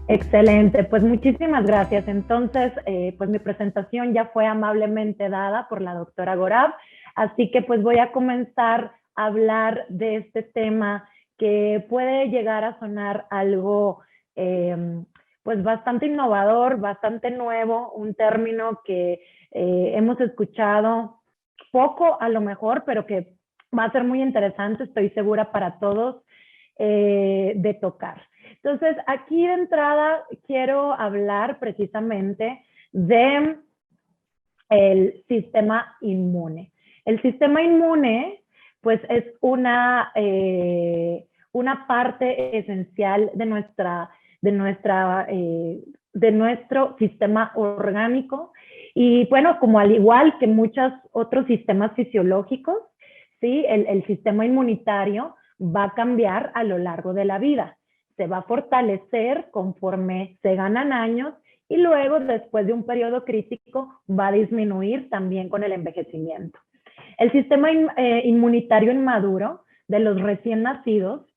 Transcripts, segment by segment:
Excelente, pues muchísimas gracias. Entonces, pues mi presentación ya fue amablemente dada por la doctora Gorab, así que pues voy a comenzar a hablar de este tema que puede llegar a sonar algo pues bastante innovador, bastante nuevo, un término que hemos escuchado poco a lo mejor, pero que va a ser muy interesante, estoy segura para todos, de tocar. Entonces, aquí de entrada quiero hablar precisamente de el sistema inmune. El sistema inmune, pues, es una parte esencial de nuestro sistema orgánico. Y bueno, como al igual que muchos otros sistemas fisiológicos, ¿sí? El sistema inmunitario va a cambiar a lo largo de la vida. Se va a fortalecer conforme se ganan años y luego, después de un periodo crítico, va a disminuir también con el envejecimiento. El sistema inmunitario inmaduro de los recién nacidos,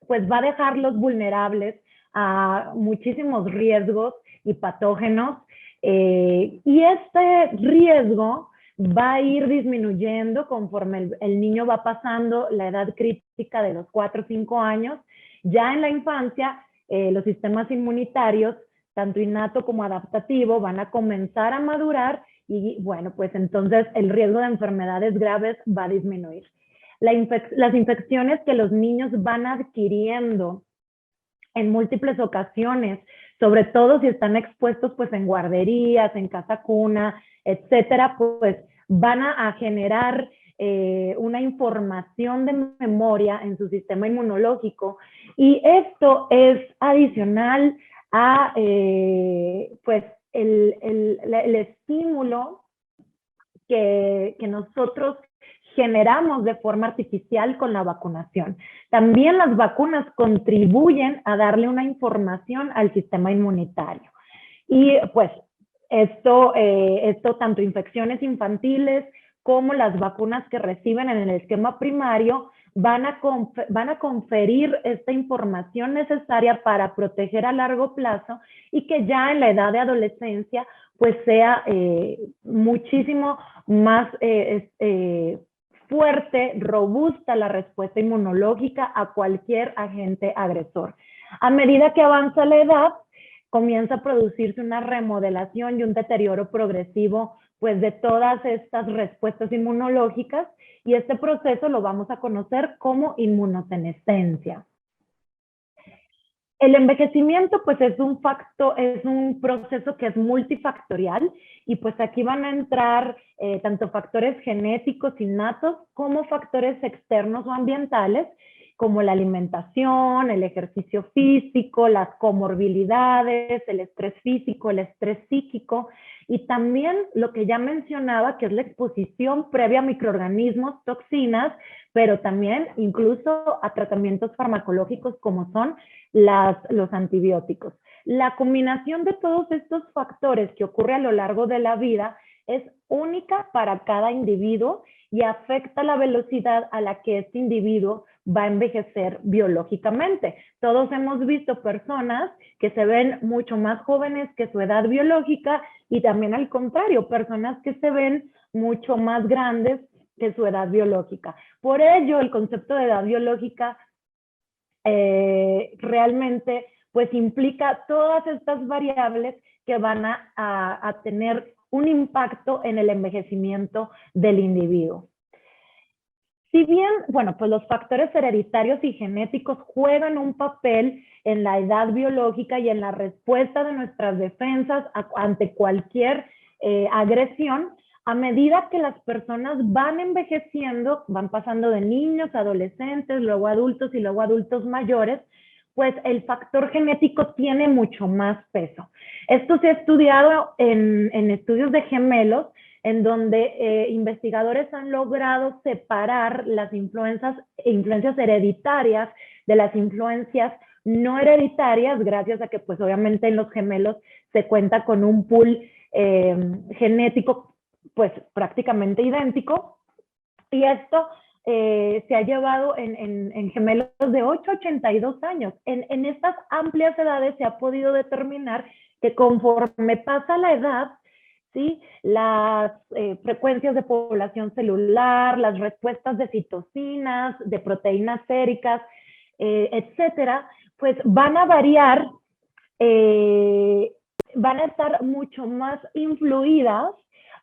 pues va a dejarlos vulnerables a muchísimos riesgos y patógenos, y este riesgo va a ir disminuyendo conforme el niño va pasando la edad crítica de los 4 o 5 años. Ya en la infancia, los sistemas inmunitarios, tanto innato como adaptativo, van a comenzar a madurar y bueno, pues entonces el riesgo de enfermedades graves va a disminuir. Las infecciones que los niños van adquiriendo en múltiples ocasiones, sobre todo si están expuestos pues en guarderías, en casa cuna, etcétera, pues van a generar una información de memoria en su sistema inmunológico, y esto es adicional a pues el estímulo que nosotros generamos de forma artificial con la vacunación. También las vacunas contribuyen a darle una información al sistema inmunitario. Y pues esto tanto infecciones infantiles como las vacunas que reciben en el esquema primario van a conferir esta información necesaria para proteger a largo plazo, y que ya en la edad de adolescencia pues sea muchísimo más fuerte, robusta la respuesta inmunológica a cualquier agente agresor. A medida que avanza la edad, comienza a producirse una remodelación y un deterioro progresivo pues de todas estas respuestas inmunológicas, y este proceso lo vamos a conocer como inmunosenescencia. El envejecimiento pues es un proceso que es multifactorial, y pues aquí van a entrar tanto factores genéticos innatos como factores externos o ambientales, como la alimentación, el ejercicio físico, las comorbilidades, el estrés físico, el estrés psíquico, y también lo que ya mencionaba, que es la exposición previa a microorganismos, toxinas, pero también incluso a tratamientos farmacológicos como son los antibióticos. La combinación de todos estos factores que ocurre a lo largo de la vida es única para cada individuo y afecta la velocidad a la que este individuo va a envejecer biológicamente. Todos hemos visto personas que se ven mucho más jóvenes que su edad biológica, y también al contrario, personas que se ven mucho más grandes que su edad biológica. Por ello, el concepto de edad biológica realmente pues implica todas estas variables que van a tener un impacto en el envejecimiento del individuo. Si bien, bueno, pues los factores hereditarios y genéticos juegan un papel en la edad biológica y en la respuesta de nuestras defensas ante cualquier agresión, a medida que las personas van envejeciendo, van pasando de niños, adolescentes, luego adultos y luego adultos mayores, pues el factor genético tiene mucho más peso. Esto se ha estudiado en estudios de gemelos, en donde investigadores han logrado separar las influencias hereditarias de las influencias no hereditarias, gracias a que pues obviamente en los gemelos se cuenta con un pool genético pues prácticamente idéntico, y esto se ha llevado en gemelos de 8 a 82 años. En estas amplias edades se ha podido determinar que conforme pasa la edad, ¿sí? Las frecuencias de población celular, las respuestas de citocinas, de proteínas séricas, etcétera, pues van a variar, van a estar mucho más influidas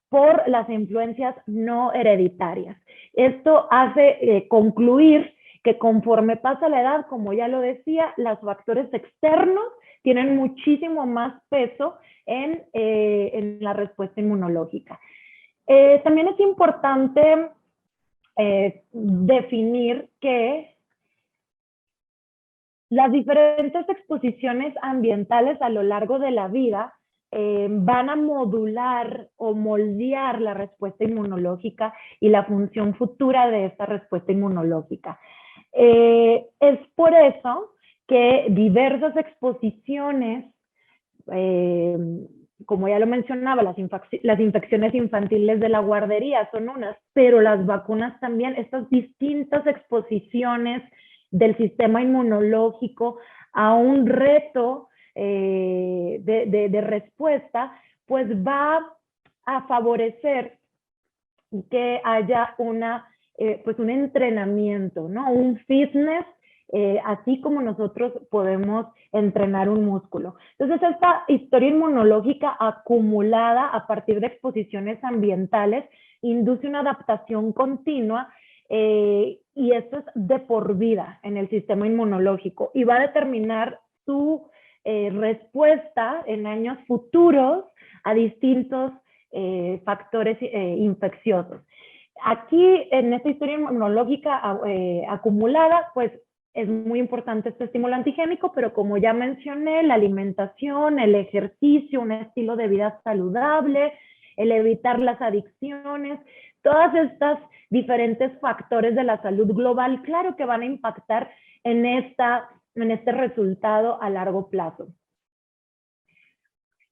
por las influencias no hereditarias. Esto hace concluir que conforme pasa la edad, como ya lo decía, los factores externos tienen muchísimo más peso en la respuesta inmunológica. También es importante definir que las diferentes exposiciones ambientales a lo largo de la vida van a modular o moldear la respuesta inmunológica y la función futura de esta respuesta inmunológica. Es por eso que diversas exposiciones, como ya lo mencionaba, las infecciones infantiles de la guardería son unas, pero las vacunas también, estas distintas exposiciones del sistema inmunológico a un reto de respuesta, pues va a favorecer que haya pues un entrenamiento, ¿no? Un fitness, así como nosotros podemos entrenar un músculo. Entonces, esta historia inmunológica acumulada a partir de exposiciones ambientales induce una adaptación continua y esto es de por vida en el sistema inmunológico y va a determinar su respuesta en años futuros a distintos factores infecciosos. Aquí, en esta historia inmunológica acumulada, pues es muy importante este estímulo antigénico, pero como ya mencioné, la alimentación, el ejercicio, un estilo de vida saludable, el evitar las adicciones, todas estas diferentes factores de la salud global, claro que van a impactar en este resultado a largo plazo.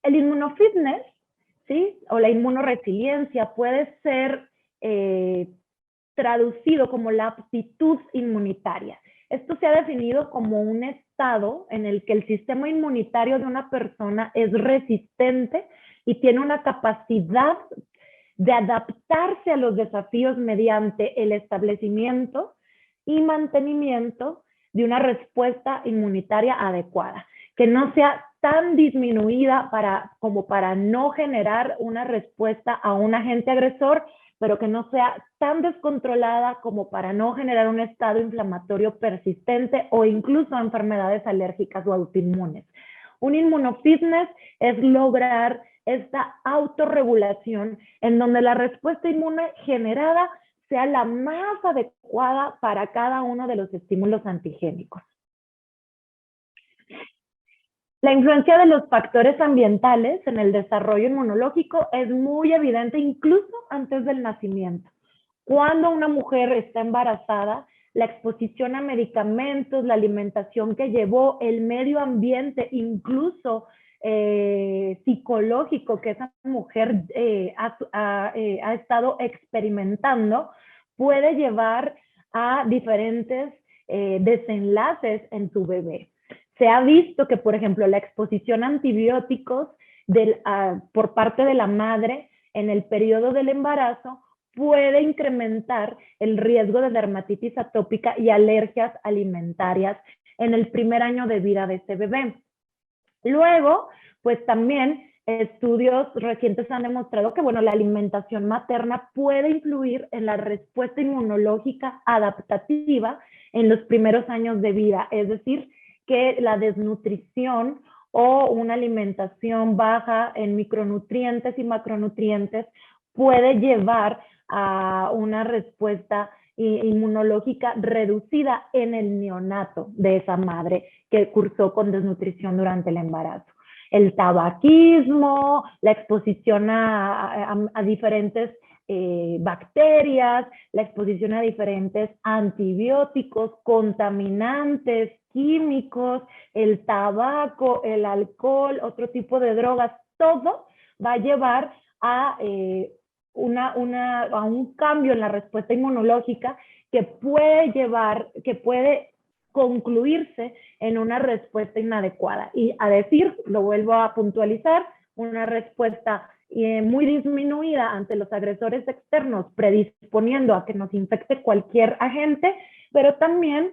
El inmunofitness, ¿sí? O la inmunoresiliencia puede ser traducido como la aptitud inmunitaria. Esto se ha definido como un estado en el que el sistema inmunitario de una persona es resistente y tiene una capacidad de adaptarse a los desafíos mediante el establecimiento y mantenimiento de una respuesta inmunitaria adecuada, que no sea tan disminuida como para no generar una respuesta a un agente agresor, pero que no sea tan descontrolada como para no generar un estado inflamatorio persistente o incluso enfermedades alérgicas o autoinmunes. Un inmunofitness es lograr esta autorregulación en donde la respuesta inmune generada sea la más adecuada para cada uno de los estímulos antigénicos. La influencia de los factores ambientales en el desarrollo inmunológico es muy evidente incluso antes del nacimiento. Cuando una mujer está embarazada, la exposición a medicamentos, la alimentación que llevó, el medio ambiente, incluso psicológico que esa mujer ha estado experimentando, puede llevar a diferentes desenlaces en su bebé. Se ha visto que, por ejemplo, la exposición a antibióticos por parte de la madre en el periodo del embarazo puede incrementar el riesgo de dermatitis atópica y alergias alimentarias en el primer año de vida de ese bebé. Luego, pues también estudios recientes han demostrado que, bueno, la alimentación materna puede influir en la respuesta inmunológica adaptativa en los primeros años de vida, es decir, que la desnutrición o una alimentación baja en micronutrientes y macronutrientes puede llevar a una respuesta inmunológica reducida en el neonato de esa madre que cursó con desnutrición durante el embarazo. El tabaquismo, la exposición a diferentes bacterias, la exposición a diferentes antibióticos, contaminantes, químicos, el tabaco, el alcohol, otro tipo de drogas, todo va a llevar a un cambio en la respuesta inmunológica que puede concluirse en una respuesta inadecuada. Y a decir, lo vuelvo a puntualizar, una respuesta muy disminuida ante los agresores externos, predisponiendo a que nos infecte cualquier agente, pero también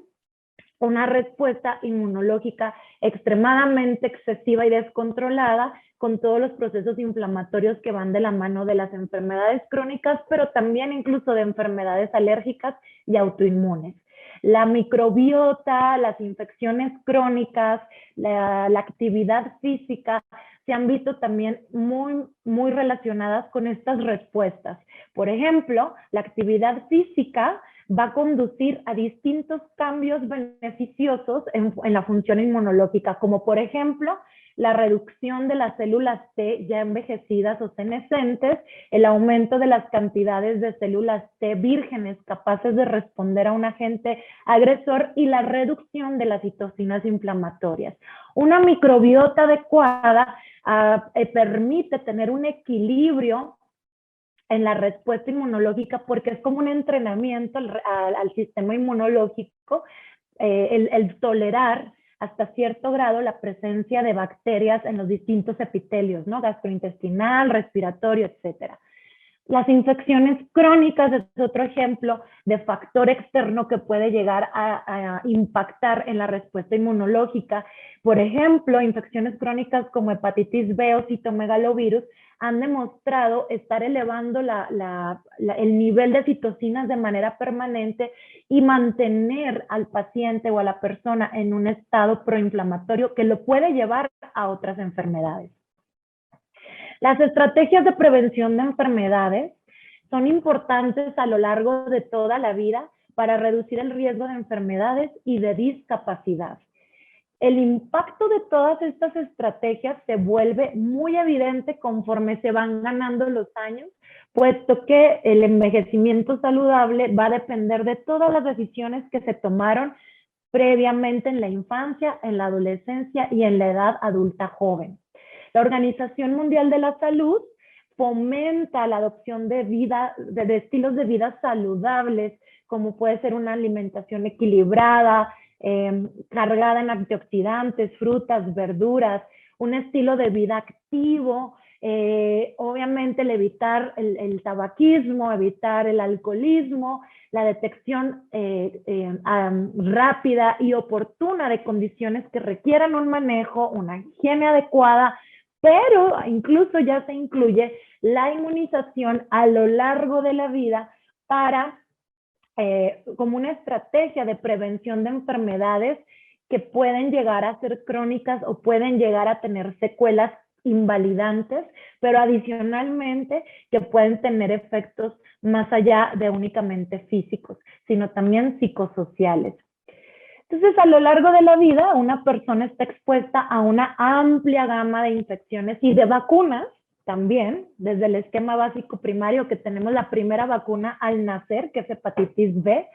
una respuesta inmunológica extremadamente excesiva y descontrolada, con todos los procesos inflamatorios que van de la mano de las enfermedades crónicas, pero también incluso de enfermedades alérgicas y autoinmunes. La microbiota, las infecciones crónicas, la actividad física, se han visto también muy relacionadas con estas respuestas. Por ejemplo, la actividad física va a conducir a distintos cambios beneficiosos en la función inmunológica, como por ejemplo, la reducción de las células T ya envejecidas o senescentes, el aumento de las cantidades de células T vírgenes capaces de responder a un agente agresor y la reducción de las citocinas inflamatorias. Una microbiota adecuada permite tener un equilibrio en la respuesta inmunológica, porque es como un entrenamiento al sistema inmunológico, el tolerar hasta cierto grado la presencia de bacterias en los distintos epitelios, ¿no? Gastrointestinal, respiratorio, etcétera. Las infecciones crónicas es otro ejemplo de factor externo que puede llegar a impactar en la respuesta inmunológica. Por ejemplo, infecciones crónicas como hepatitis B o citomegalovirus han demostrado estar elevando el nivel de citocinas de manera permanente y mantener al paciente o a la persona en un estado proinflamatorio que lo puede llevar a otras enfermedades. Las estrategias de prevención de enfermedades son importantes a lo largo de toda la vida para reducir el riesgo de enfermedades y de discapacidad. El impacto de todas estas estrategias se vuelve muy evidente conforme se van ganando los años, puesto que el envejecimiento saludable va a depender de todas las decisiones que se tomaron previamente en la infancia, en la adolescencia y en la edad adulta joven. La Organización Mundial de la Salud fomenta la adopción de estilos de vida saludables, como puede ser una alimentación equilibrada, cargada en antioxidantes, frutas, verduras, un estilo de vida activo, obviamente el evitar el tabaquismo, evitar el alcoholismo, la detección rápida y oportuna de condiciones que requieran un manejo, una higiene adecuada, pero incluso ya se incluye la inmunización a lo largo de la vida para como una estrategia de prevención de enfermedades que pueden llegar a ser crónicas o pueden llegar a tener secuelas invalidantes, pero adicionalmente que pueden tener efectos más allá de únicamente físicos, sino también psicosociales. Entonces, a lo largo de la vida, una persona está expuesta a una amplia gama de infecciones y de vacunas también, desde el esquema básico primario, que tenemos la primera vacuna al nacer, que es hepatitis B,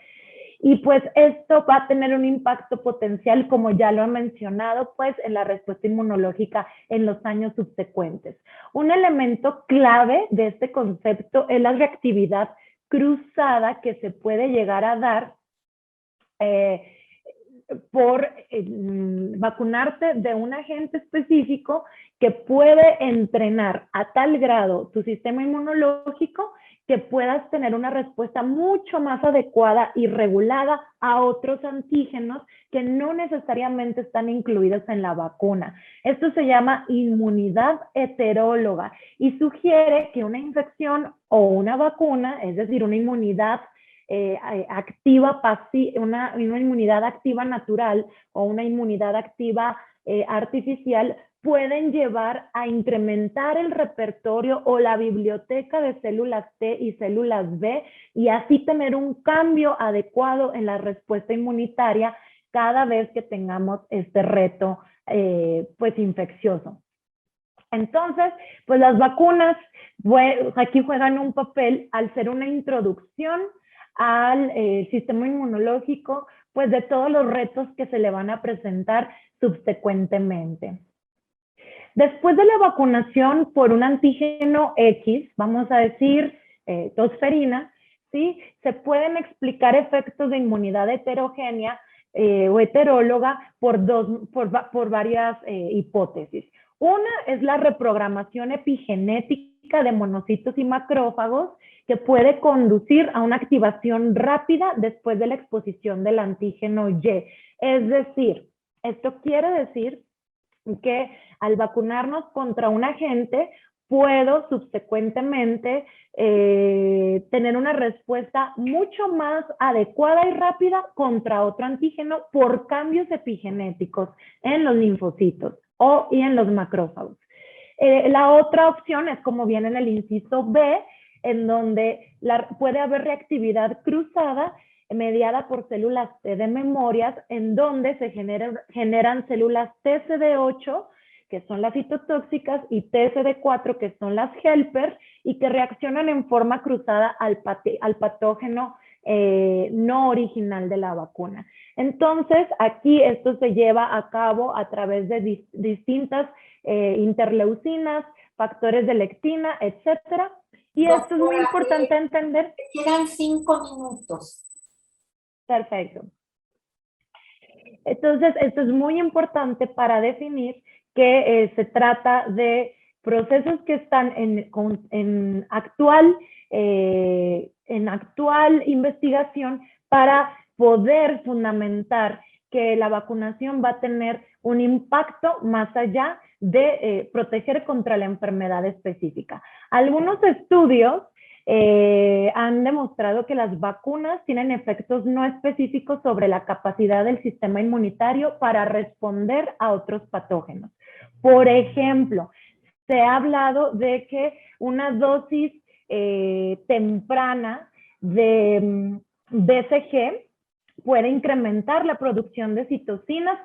y pues esto va a tener un impacto potencial, como ya lo he mencionado, pues en la respuesta inmunológica en los años subsecuentes. Un elemento clave de este concepto es la reactividad cruzada que se puede llegar a dar por vacunarte de un agente específico que puede entrenar a tal grado tu sistema inmunológico que puedas tener una respuesta mucho más adecuada y regulada a otros antígenos que no necesariamente están incluidos en la vacuna. Esto se llama inmunidad heteróloga y sugiere que una infección o una vacuna, es decir, una inmunidad activa, una inmunidad activa natural o una inmunidad activa artificial, pueden llevar a incrementar el repertorio o la biblioteca de células T y células B y así tener un cambio adecuado en la respuesta inmunitaria cada vez que tengamos este reto pues infeccioso. Entonces, pues las vacunas aquí juegan un papel al ser una introducción al sistema inmunológico, pues de todos los retos que se le van a presentar subsecuentemente. Después de la vacunación por un antígeno X, vamos a decir tosferina, ¿sí? Se pueden explicar efectos de inmunidad heterogénea o heteróloga por varias hipótesis. Una es la reprogramación epigenética de monocitos y macrófagos, que puede conducir a una activación rápida después de la exposición del antígeno Y. Es decir, esto quiere decir que al vacunarnos contra un agente, puedo subsecuentemente tener una respuesta mucho más adecuada y rápida contra otro antígeno por cambios epigenéticos en los linfocitos y en los macrófagos. La otra opción es como viene en el inciso B, en donde puede haber reactividad cruzada mediada por células T de memorias, en donde se generan células TCD8, que son las citotóxicas, y TCD4, que son las helper, y que reaccionan en forma cruzada al patógeno no original de la vacuna. Entonces, aquí esto se lleva a cabo a través de distintas interleucinas, factores de lectina, etcétera. Y esto es muy importante entender. Quedan 5 minutos. Perfecto. Entonces, esto es muy importante para definir que se trata de procesos que están en actual investigación para poder fundamentar que la vacunación va a tener un impacto más allá de proteger contra la enfermedad específica. Algunos estudios han demostrado que las vacunas tienen efectos no específicos sobre la capacidad del sistema inmunitario para responder a otros patógenos. Por ejemplo, se ha hablado de que una dosis temprana de BCG puede incrementar la producción de citocinas,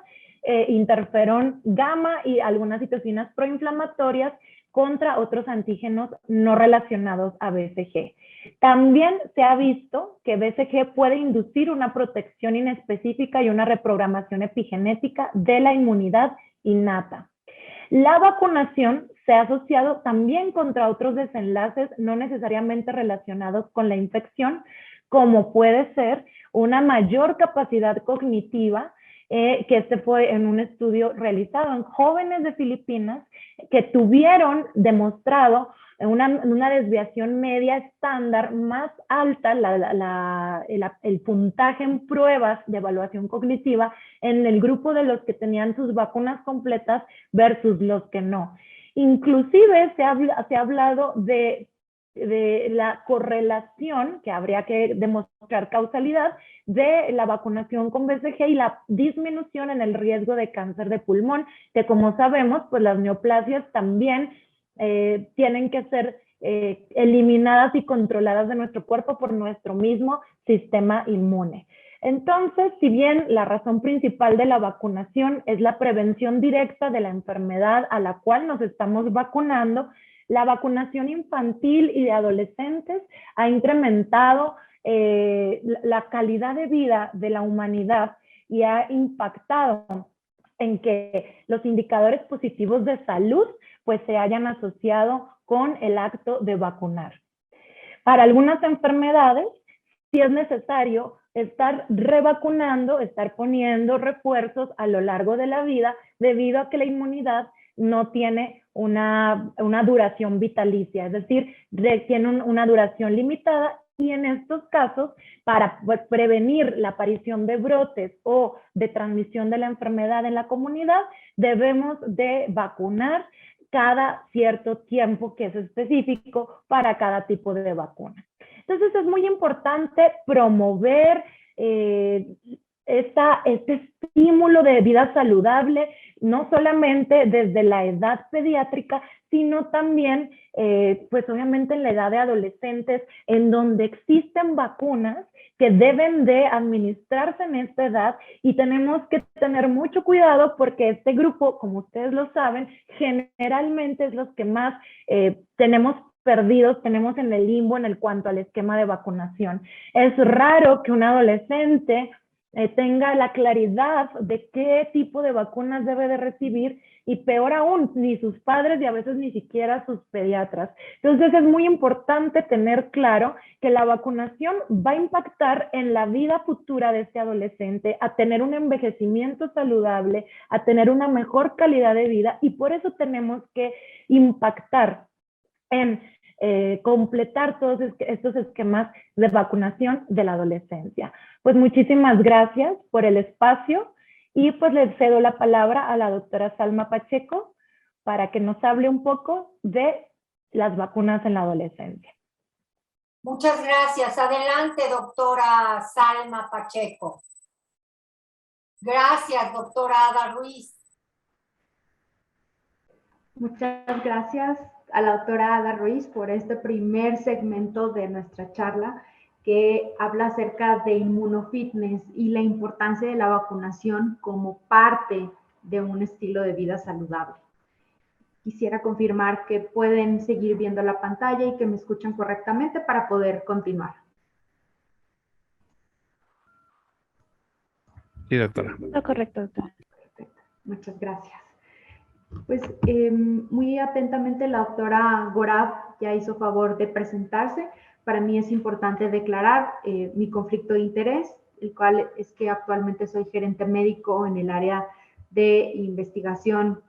interferón gamma y algunas citocinas proinflamatorias contra otros antígenos no relacionados a BCG. También se ha visto que BCG puede inducir una protección inespecífica y una reprogramación epigenética de la inmunidad innata. La vacunación se ha asociado también contra otros desenlaces no necesariamente relacionados con la infección, como puede ser una mayor capacidad cognitiva, que este fue en un estudio realizado en jóvenes de Filipinas que tuvieron demostrado una desviación media estándar más alta, el puntaje en pruebas de evaluación cognitiva en el grupo de los que tenían sus vacunas completas versus los que no. Inclusive se ha hablado de la correlación, que habría que demostrar causalidad, de la vacunación con BCG y la disminución en el riesgo de cáncer de pulmón, que como sabemos, pues las neoplasias también tienen que ser eliminadas y controladas de nuestro cuerpo por nuestro mismo sistema inmune. Entonces, si bien la razón principal de la vacunación es la prevención directa de la enfermedad a la cual nos estamos vacunando, la vacunación infantil y de adolescentes ha incrementado la calidad de vida de la humanidad y ha impactado en que los indicadores positivos de salud pues se hayan asociado con el acto de vacunar. Para algunas enfermedades, sí es necesario estar revacunando, estar poniendo refuerzos a lo largo de la vida, debido a que la inmunidad no tiene una duración vitalicia, es decir, tiene una duración limitada, y en estos casos, para prevenir la aparición de brotes o de transmisión de la enfermedad en la comunidad, debemos de vacunar cada cierto tiempo que es específico para cada tipo de vacuna. Entonces es muy importante promover este estímulo de vida saludable, no solamente desde la edad pediátrica, sino también, pues obviamente en la edad de adolescentes, en donde existen vacunas que deben de administrarse en esta edad, y tenemos que tener mucho cuidado porque este grupo, como ustedes lo saben, generalmente es los que más tenemos perdidos, tenemos en el limbo en cuanto al esquema de vacunación. Es raro que un adolescente tenga la claridad de qué tipo de vacunas debe de recibir, y peor aún, ni sus padres y a veces ni siquiera sus pediatras. Entonces es muy importante tener claro que la vacunación va a impactar en la vida futura de este adolescente, a tener un envejecimiento saludable, a tener una mejor calidad de vida, y por eso tenemos que impactar en completar todos estos esquemas de vacunación de la adolescencia. Pues muchísimas gracias por el espacio y pues le cedo la palabra a la doctora Salma Pacheco para que nos hable un poco de las vacunas en la adolescencia. Muchas gracias. Adelante, doctora Salma Pacheco. Gracias, doctora Ada Ruiz. Muchas gracias a la doctora Ada Ruiz por este primer segmento de nuestra charla que habla acerca de inmunofitness y la importancia de la vacunación como parte de un estilo de vida saludable. Quisiera confirmar que pueden seguir viendo la pantalla y que me escuchan correctamente para poder continuar. Sí, doctora. Está correcto, doctora. Perfecto. Muchas gracias. Pues muy atentamente la doctora Gorab ya hizo favor de presentarse. Para mí es importante declarar mi conflicto de interés, el cual es que actualmente soy gerente médico en el área de investigación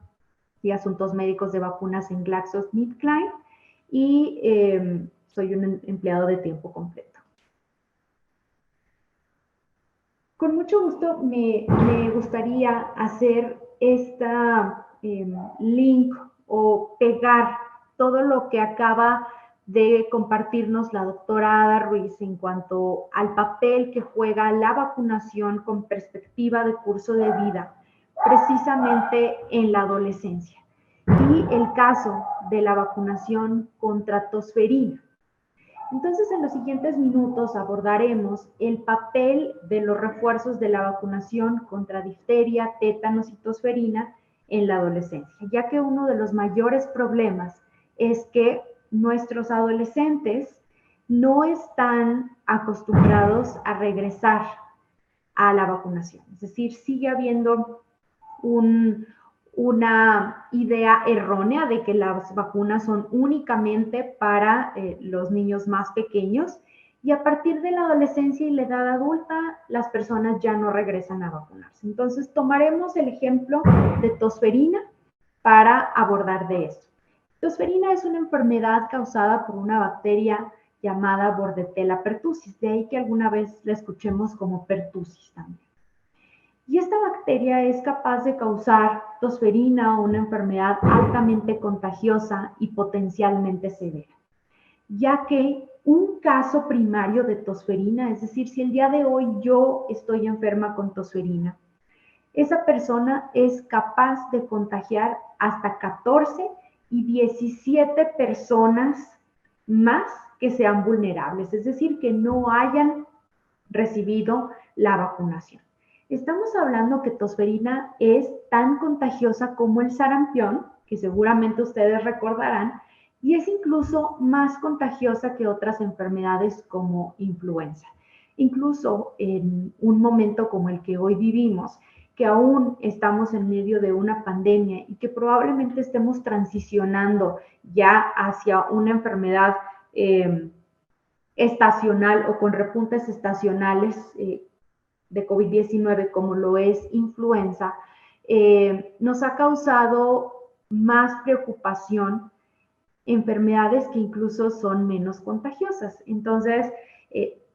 y asuntos médicos de vacunas en GlaxoSmithKline y soy un empleado de tiempo completo. Con mucho gusto me gustaría hacer esta link o pegar todo lo que acaba de compartirnos la doctora Ada Ruiz en cuanto al papel que juega la vacunación con perspectiva de curso de vida, precisamente en la adolescencia, y el caso de la vacunación contra tosferina. Entonces, en los siguientes minutos abordaremos el papel de los refuerzos de la vacunación contra difteria, tétanos y tosferina en la adolescencia, ya que uno de los mayores problemas es que nuestros adolescentes no están acostumbrados a regresar a la vacunación. Es decir, sigue habiendo una idea errónea de que las vacunas son únicamente para los niños más pequeños, y a partir de la adolescencia y la edad adulta, las personas ya no regresan a vacunarse. Entonces, tomaremos el ejemplo de tosferina para abordar de esto. Tosferina es una enfermedad causada por una bacteria llamada Bordetella pertussis, de ahí que alguna vez la escuchemos como pertussis también. Y esta bacteria es capaz de causar tosferina, una enfermedad altamente contagiosa y potencialmente severa, ya que un caso primario de tosferina, es decir, si el día de hoy yo estoy enferma con tosferina, esa persona es capaz de contagiar hasta 14 y 17 personas más que sean vulnerables, es decir, que no hayan recibido la vacunación. Estamos hablando que tosferina es tan contagiosa como el sarampión, que seguramente ustedes recordarán, y es incluso más contagiosa que otras enfermedades como influenza. Incluso en un momento como el que hoy vivimos, que aún estamos en medio de una pandemia y que probablemente estemos transicionando ya hacia una enfermedad estacional o con repuntes estacionales de COVID-19 como lo es influenza, nos ha causado más preocupación enfermedades que incluso son menos contagiosas. Entonces,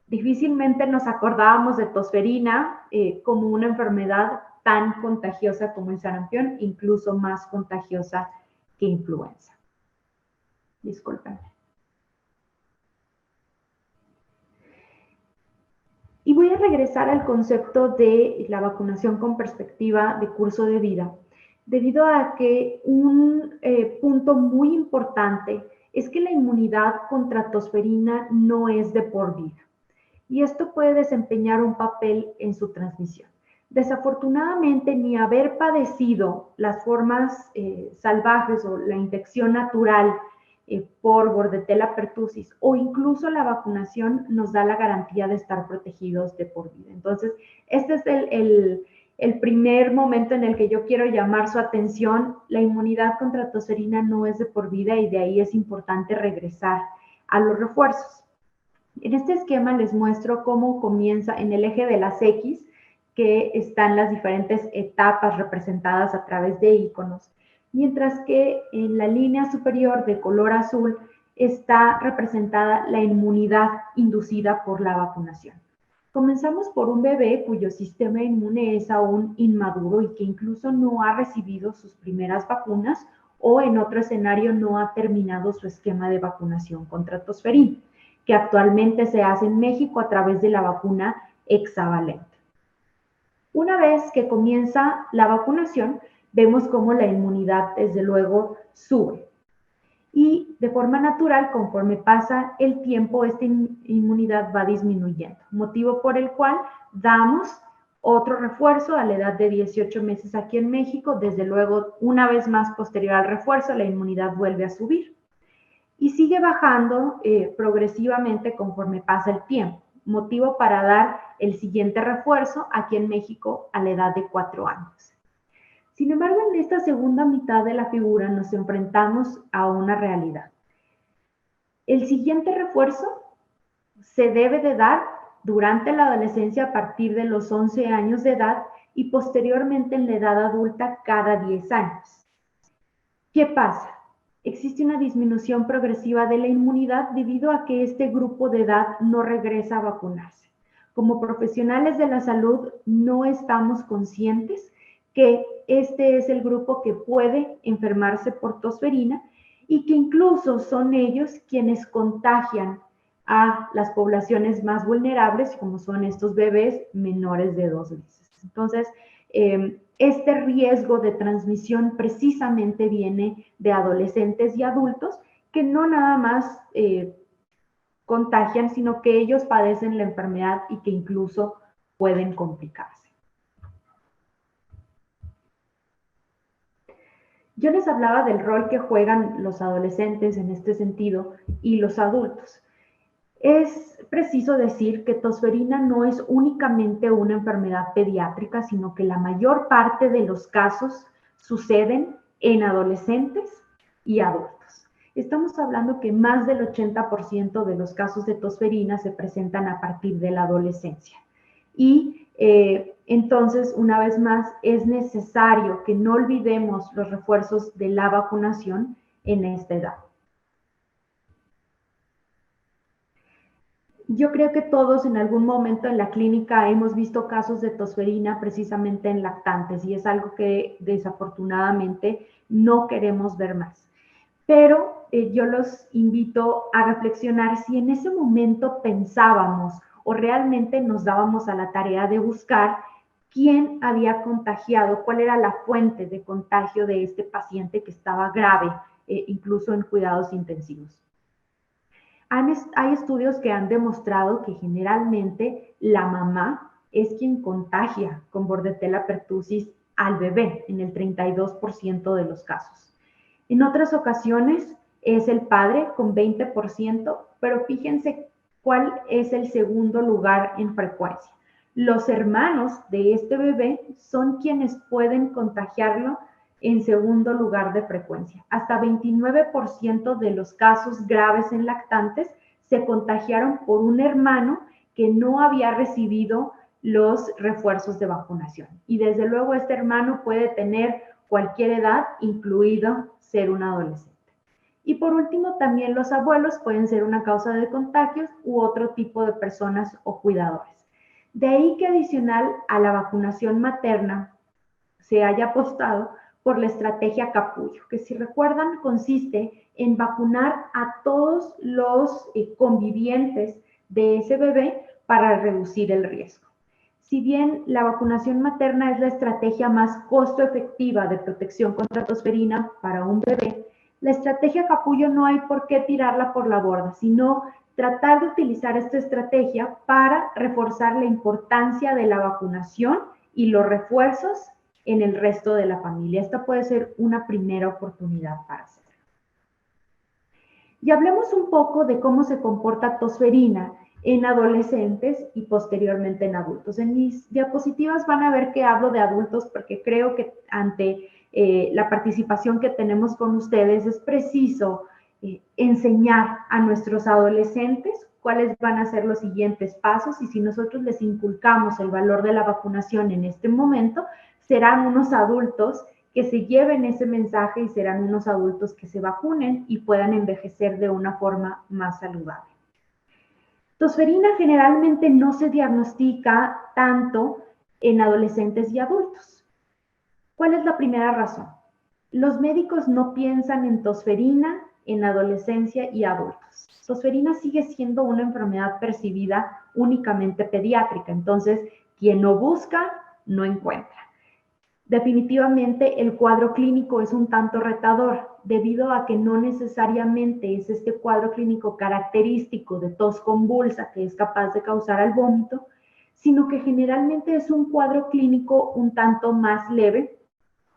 difícilmente nos acordábamos de tosferina como una enfermedad tan contagiosa como el sarampión, incluso más contagiosa que influenza. Discúlpenme. Y voy a regresar al concepto de la vacunación con perspectiva de curso de vida, debido a que un punto muy importante es que la inmunidad contra tosferina no es de por vida, y esto puede desempeñar un papel en su transmisión. Desafortunadamente, ni haber padecido las formas salvajes o la infección natural por Bordetella pertussis o incluso la vacunación nos da la garantía de estar protegidos de por vida. Entonces, este es el primer momento en el que yo quiero llamar su atención, la inmunidad contra tosferina no es de por vida y de ahí es importante regresar a los refuerzos. En este esquema les muestro cómo comienza en el eje de las X, que están las diferentes etapas representadas a través de iconos, mientras que en la línea superior de color azul está representada la inmunidad inducida por la vacunación. Comenzamos por un bebé cuyo sistema inmune es aún inmaduro y que incluso no ha recibido sus primeras vacunas o en otro escenario no ha terminado su esquema de vacunación contra tosferina, que actualmente se hace en México a través de la vacuna hexavalente. Una vez que comienza la vacunación, vemos cómo la inmunidad desde luego sube. Y de forma natural, conforme pasa el tiempo, esta inmunidad va disminuyendo, motivo por el cual damos otro refuerzo a la edad de 18 meses aquí en México. Desde luego, una vez más posterior al refuerzo, la inmunidad vuelve a subir y sigue bajando progresivamente conforme pasa el tiempo, motivo para dar el siguiente refuerzo aquí en México a la edad de 4 años. Sin embargo, en esta segunda mitad de la figura nos enfrentamos a una realidad. El siguiente refuerzo se debe de dar durante la adolescencia a partir de los 11 años de edad y posteriormente en la edad adulta cada 10 años. ¿Qué pasa? Existe una disminución progresiva de la inmunidad debido a que este grupo de edad no regresa a vacunarse. Como profesionales de la salud no estamos conscientes que este es el grupo que puede enfermarse por tosferina y que incluso son ellos quienes contagian a las poblaciones más vulnerables, como son estos bebés menores de 2 meses. Entonces, este riesgo de transmisión precisamente viene de adolescentes y adultos que no nada más contagian, sino que ellos padecen la enfermedad y que incluso pueden complicarse. Yo les hablaba del rol que juegan los adolescentes en este sentido y los adultos. Es preciso decir que tosferina no es únicamente una enfermedad pediátrica, sino que la mayor parte de los casos suceden en adolescentes y adultos. Estamos hablando que más del 80% de los casos de tosferina se presentan a partir de la adolescencia. Y entonces, una vez más, es necesario que no olvidemos los refuerzos de la vacunación en esta edad. Yo creo que todos en algún momento en la clínica hemos visto casos de tosferina precisamente en lactantes y es algo que desafortunadamente no queremos ver más. Pero yo los invito a reflexionar si en ese momento pensábamos o realmente nos dábamos a la tarea de buscar quién había contagiado, cuál era la fuente de contagio de este paciente que estaba grave, incluso en cuidados intensivos. Hay estudios que han demostrado que generalmente la mamá es quien contagia con Bordetella pertussis al bebé en el 32% de los casos. En otras ocasiones es el padre con 20%, pero fíjense cuál es el segundo lugar en frecuencia. Los hermanos de este bebé son quienes pueden contagiarlo en segundo lugar de frecuencia. Hasta 29% de los casos graves en lactantes se contagiaron por un hermano que no había recibido los refuerzos de vacunación. Y desde luego este hermano puede tener cualquier edad, incluido ser un adolescente. Y por último, también los abuelos pueden ser una causa de contagios u otro tipo de personas o cuidadores. De ahí que adicional a la vacunación materna se haya apostado por la estrategia capullo, que si recuerdan consiste en vacunar a todos los convivientes de ese bebé para reducir el riesgo. Si bien la vacunación materna es la estrategia más costo efectiva de protección contra tosferina para un bebé, la estrategia capullo no hay por qué tirarla por la borda, sino tratar de utilizar esta estrategia para reforzar la importancia de la vacunación y los refuerzos en el resto de la familia. Esta puede ser una primera oportunidad para hacerlo. Y hablemos un poco de cómo se comporta tosferina en adolescentes y posteriormente en adultos. En mis diapositivas van a ver que hablo de adultos porque creo que ante la participación que tenemos con ustedes es preciso enseñar a nuestros adolescentes cuáles van a ser los siguientes pasos, y si nosotros les inculcamos el valor de la vacunación en este momento, serán unos adultos que se lleven ese mensaje y serán unos adultos que se vacunen y puedan envejecer de una forma más saludable. Tosferina generalmente no se diagnostica tanto en adolescentes y adultos. ¿Cuál es la primera razón? Los médicos no piensan en tosferina en adolescencia y adultos. Tosferina sigue siendo una enfermedad percibida únicamente pediátrica, entonces quien no busca, no encuentra. Definitivamente el cuadro clínico es un tanto retador, debido a que no necesariamente es este cuadro clínico característico de tos convulsa que es capaz de causar el vómito, sino que generalmente es un cuadro clínico un tanto más leve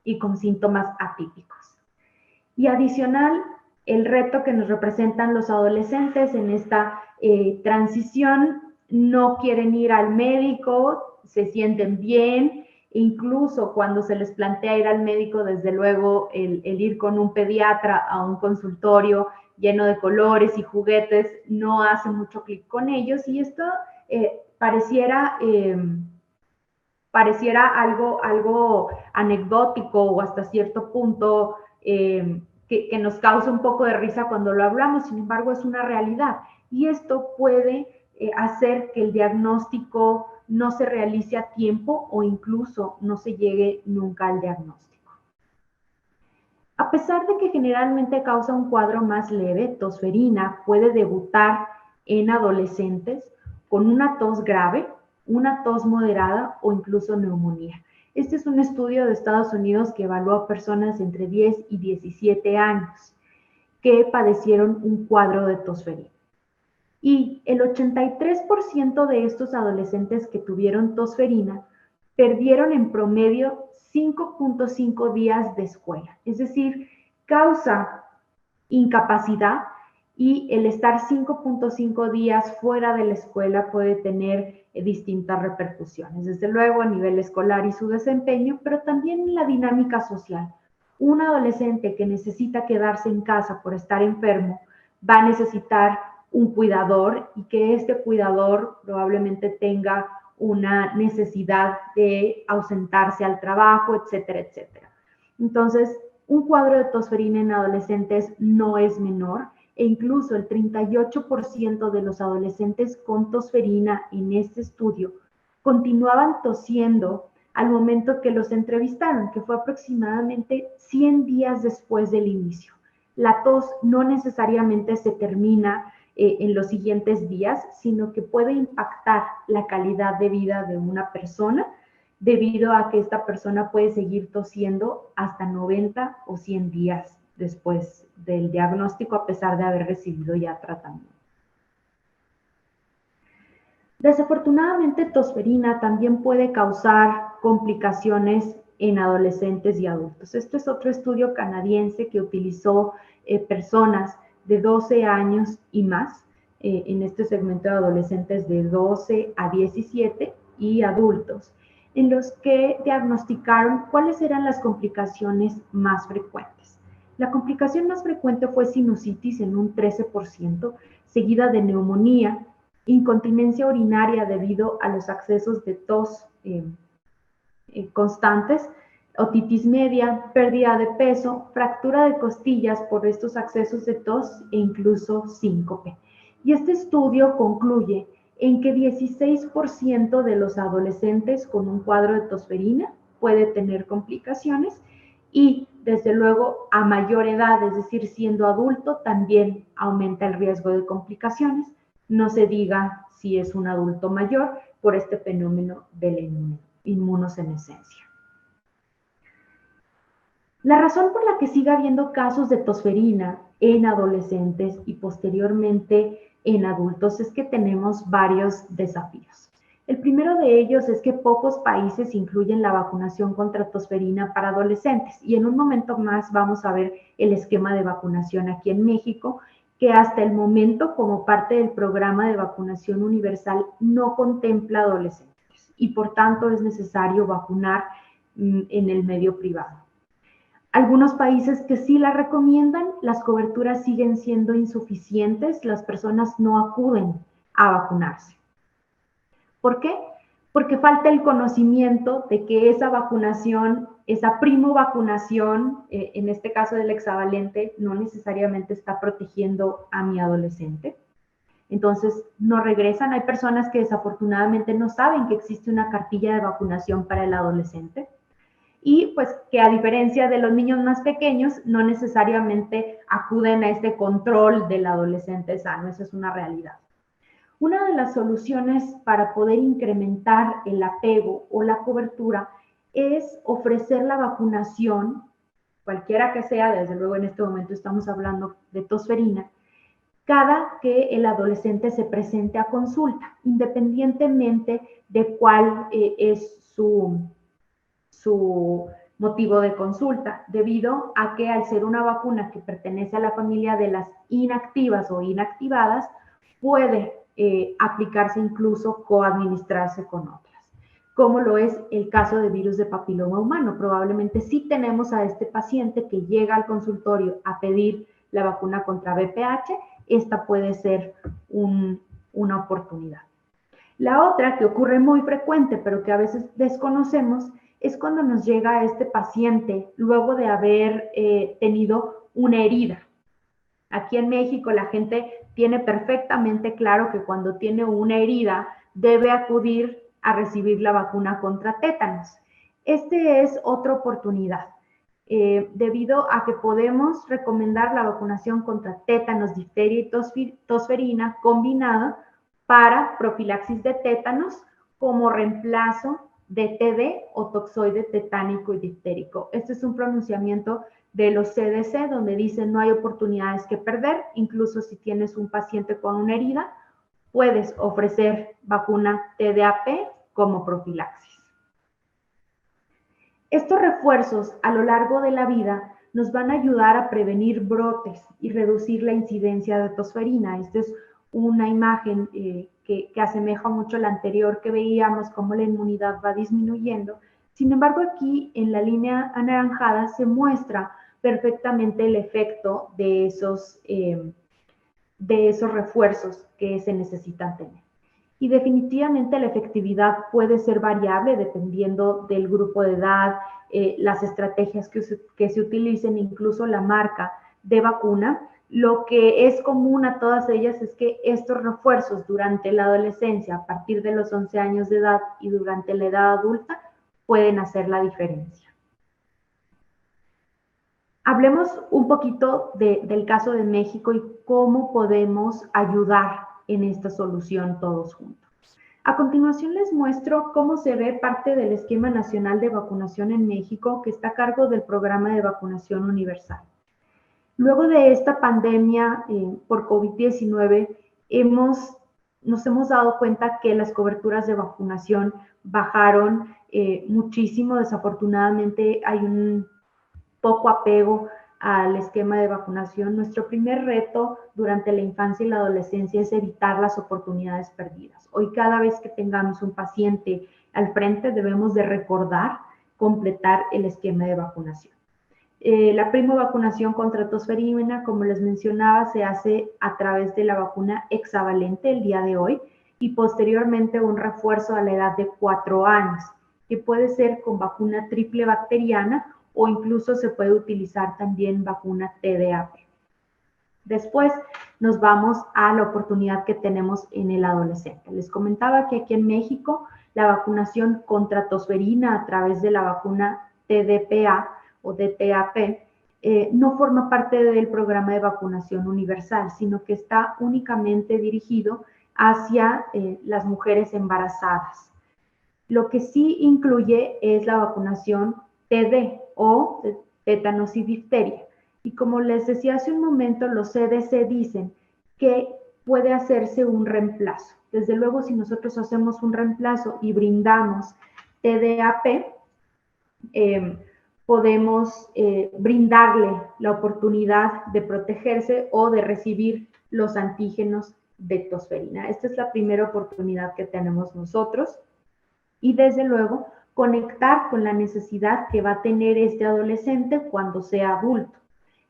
y con síntomas atípicos. Y adicional, el reto que nos representan los adolescentes en esta transición, no quieren ir al médico, se sienten bien, incluso cuando se les plantea ir al médico, desde luego el ir con un pediatra a un consultorio lleno de colores y juguetes no hace mucho clic con ellos, y esto pareciera algo anecdótico o hasta cierto punto que nos causa un poco de risa cuando lo hablamos. Sin embargo, es una realidad, y esto puede hacer que el diagnóstico no se realice a tiempo o incluso no se llegue nunca al diagnóstico. A pesar de que generalmente causa un cuadro más leve, tosferina puede debutar en adolescentes con una tos grave, una tos moderada o incluso neumonía. Este es un estudio de Estados Unidos que evaluó a personas entre 10 y 17 años que padecieron un cuadro de tosferina. Y el 83% de estos adolescentes que tuvieron tosferina perdieron en promedio 5.5 días de escuela. Es decir, causa incapacidad, y el estar 5.5 días fuera de la escuela puede tener distintas repercusiones, desde luego a nivel escolar y su desempeño, pero también en la dinámica social. Un adolescente que necesita quedarse en casa por estar enfermo va a necesitar un cuidador, y que este cuidador probablemente tenga una necesidad de ausentarse al trabajo, etcétera, etcétera. Entonces, un cuadro de tosferina en adolescentes no es menor, e incluso el 38% de los adolescentes con tosferina en este estudio continuaban tosiendo al momento que los entrevistaron, que fue aproximadamente 100 días después del inicio. La tos no necesariamente se termina en los siguientes días, sino que puede impactar la calidad de vida de una persona, debido a que esta persona puede seguir tosiendo hasta 90 o 100 días después del diagnóstico, a pesar de haber recibido ya tratamiento. Desafortunadamente, tosferina también puede causar complicaciones en adolescentes y adultos. Este es otro estudio canadiense que utilizó personas de 12 años y más, en este segmento de adolescentes de 12 a 17 y adultos, en los que diagnosticaron cuáles eran las complicaciones más frecuentes. La complicación más frecuente fue sinusitis en un 13%, seguida de neumonía, incontinencia urinaria debido a los accesos de tos constantes, otitis media, pérdida de peso, fractura de costillas por estos accesos de tos e incluso síncope. Y este estudio concluye en que 16% de los adolescentes con un cuadro de tosferina puede tener complicaciones, y desde luego a mayor edad, es decir, siendo adulto, también aumenta el riesgo de complicaciones. No se diga si es un adulto mayor, por este fenómeno de la inmunosenescencia. La razón por la que sigue habiendo casos de tosferina en adolescentes y posteriormente en adultos es que tenemos varios desafíos. El primero de ellos es que pocos países incluyen la vacunación contra tosferina para adolescentes, y en un momento más vamos a ver el esquema de vacunación aquí en México, que hasta el momento, como parte del programa de vacunación universal, no contempla adolescentes y por tanto es necesario vacunar en el medio privado. Algunos países que sí la recomiendan, las coberturas siguen siendo insuficientes, las personas no acuden a vacunarse. ¿Por qué? Porque falta el conocimiento de que esa vacunación, esa primovacunación, en este caso del hexavalente, no necesariamente está protegiendo a mi adolescente. Entonces, no regresan. Hay personas que desafortunadamente no saben que existe una cartilla de vacunación para el adolescente. Y pues que a diferencia de los niños más pequeños, no necesariamente acuden a este control del adolescente sano. Esa es una realidad. Una de las soluciones para poder incrementar el apego o la cobertura es ofrecer la vacunación, cualquiera que sea, desde luego en este momento estamos hablando de tosferina, cada que el adolescente se presente a consulta, independientemente de cuál es su motivo de consulta, debido a que al ser una vacuna que pertenece a la familia de las inactivas o inactivadas, puede aplicarse incluso coadministrarse con otras, como lo es el caso de virus de papiloma humano. Probablemente sí tenemos a este paciente que llega al consultorio a pedir la vacuna contra VPH, esta puede ser una oportunidad. La otra que ocurre muy frecuente, pero que a veces desconocemos, es cuando nos llega este paciente luego de haber tenido una herida. Aquí en México la gente tiene perfectamente claro que cuando tiene una herida debe acudir a recibir la vacuna contra tétanos. Esta es otra oportunidad, debido a que podemos recomendar la vacunación contra tétanos, difteria y tosferina combinada para profilaxis de tétanos como reemplazo de TD o toxoide tetánico y difterico. Este es un pronunciamiento de los CDC donde dicen no hay oportunidades que perder, incluso si tienes un paciente con una herida, puedes ofrecer vacuna TDAP como profilaxis. Estos refuerzos a lo largo de la vida nos van a ayudar a prevenir brotes y reducir la incidencia de tosferina. Esta es una imagen que asemeja mucho a la anterior que veíamos, cómo la inmunidad va disminuyendo. Sin embargo, aquí en la línea anaranjada se muestra perfectamente el efecto de esos refuerzos que se necesitan tener. Y definitivamente la efectividad puede ser variable dependiendo del grupo de edad, las estrategias que se utilicen, incluso la marca de vacuna. Lo que es común a todas ellas es que estos refuerzos durante la adolescencia, a partir de los 11 años de edad y durante la edad adulta, pueden hacer la diferencia. Hablemos un poquito del caso de México y cómo podemos ayudar en esta solución todos juntos. A continuación les muestro cómo se ve parte del esquema nacional de vacunación en México que está a cargo del programa de vacunación universal. Luego de esta pandemia por COVID-19, nos hemos dado cuenta que las coberturas de vacunación bajaron muchísimo. Desafortunadamente hay un poco apego al esquema de vacunación. Nuestro primer reto durante la infancia y la adolescencia es evitar las oportunidades perdidas. Hoy, cada vez que tengamos un paciente al frente, debemos de recordar completar el esquema de vacunación. La primovacunación contra tosferina, como les mencionaba, se hace a través de la vacuna hexavalente el día de hoy y posteriormente un refuerzo a la edad de 4 años, que puede ser con vacuna triple bacteriana o incluso se puede utilizar también vacuna TDAP. Después nos vamos a la oportunidad que tenemos en el adolescente. Les comentaba que aquí en México la vacunación contra tosferina a través de la vacuna TDPA o DTAP no forma parte del programa de vacunación universal, sino que está únicamente dirigido hacia las mujeres embarazadas. Lo que sí incluye es la vacunación TD o tétanos y difteria. Y como les decía hace un momento, los CDC dicen que puede hacerse un reemplazo. Desde luego, si nosotros hacemos un reemplazo y brindamos TDAP, podemos brindarle la oportunidad de protegerse o de recibir los antígenos de tosferina. Esta es la primera oportunidad que tenemos nosotros y desde luego conectar con la necesidad que va a tener este adolescente cuando sea adulto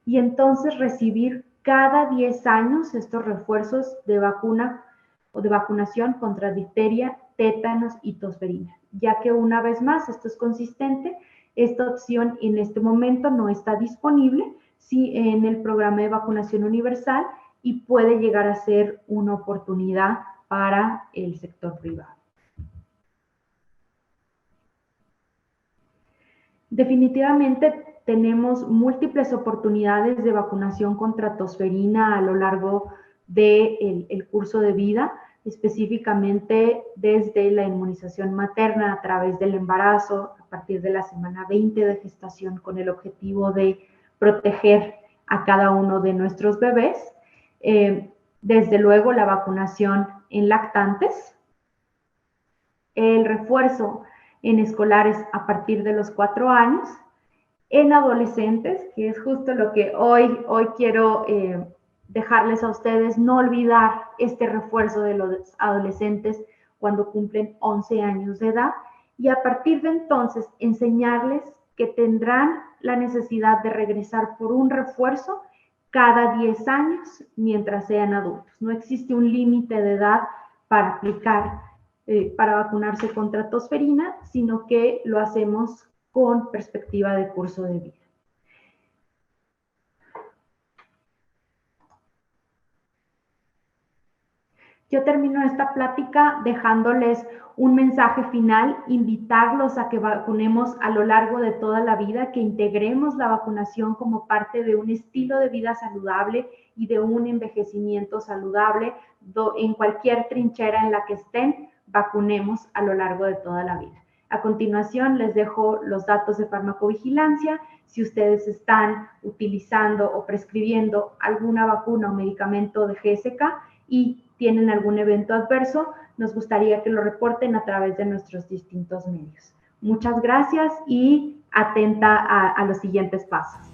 y entonces recibir cada 10 años estos refuerzos de vacuna o de vacunación contra difteria, tétanos y tosferina, ya que una vez más esto es consistente. Esta opción en este momento no está disponible en el programa de vacunación universal y puede llegar a ser una oportunidad para el sector privado. Definitivamente tenemos múltiples oportunidades de vacunación contra tosferina a lo largo del curso de vida, específicamente desde la inmunización materna a través del embarazo, a partir de la semana 20 de gestación, con el objetivo de proteger a cada uno de nuestros bebés. Desde luego la vacunación en lactantes, el refuerzo en escolares a partir de los 4 años, en adolescentes, que es justo lo que hoy quiero dejarles a ustedes, no olvidar este refuerzo de los adolescentes cuando cumplen 11 años de edad, y a partir de entonces enseñarles que tendrán la necesidad de regresar por un refuerzo cada 10 años mientras sean adultos. No existe un límite de edad para aplicar, para vacunarse contra tosferina, sino que lo hacemos con perspectiva de curso de vida. Yo termino esta plática dejándoles un mensaje final, invitarlos a que vacunemos a lo largo de toda la vida, que integremos la vacunación como parte de un estilo de vida saludable y de un envejecimiento saludable. En cualquier trinchera en la que estén, vacunemos a lo largo de toda la vida. A continuación, les dejo los datos de farmacovigilancia. Si ustedes están utilizando o prescribiendo alguna vacuna o medicamento de GSK y tienen algún evento adverso, nos gustaría que lo reporten a través de nuestros distintos medios. Muchas gracias y atenta a los siguientes pasos.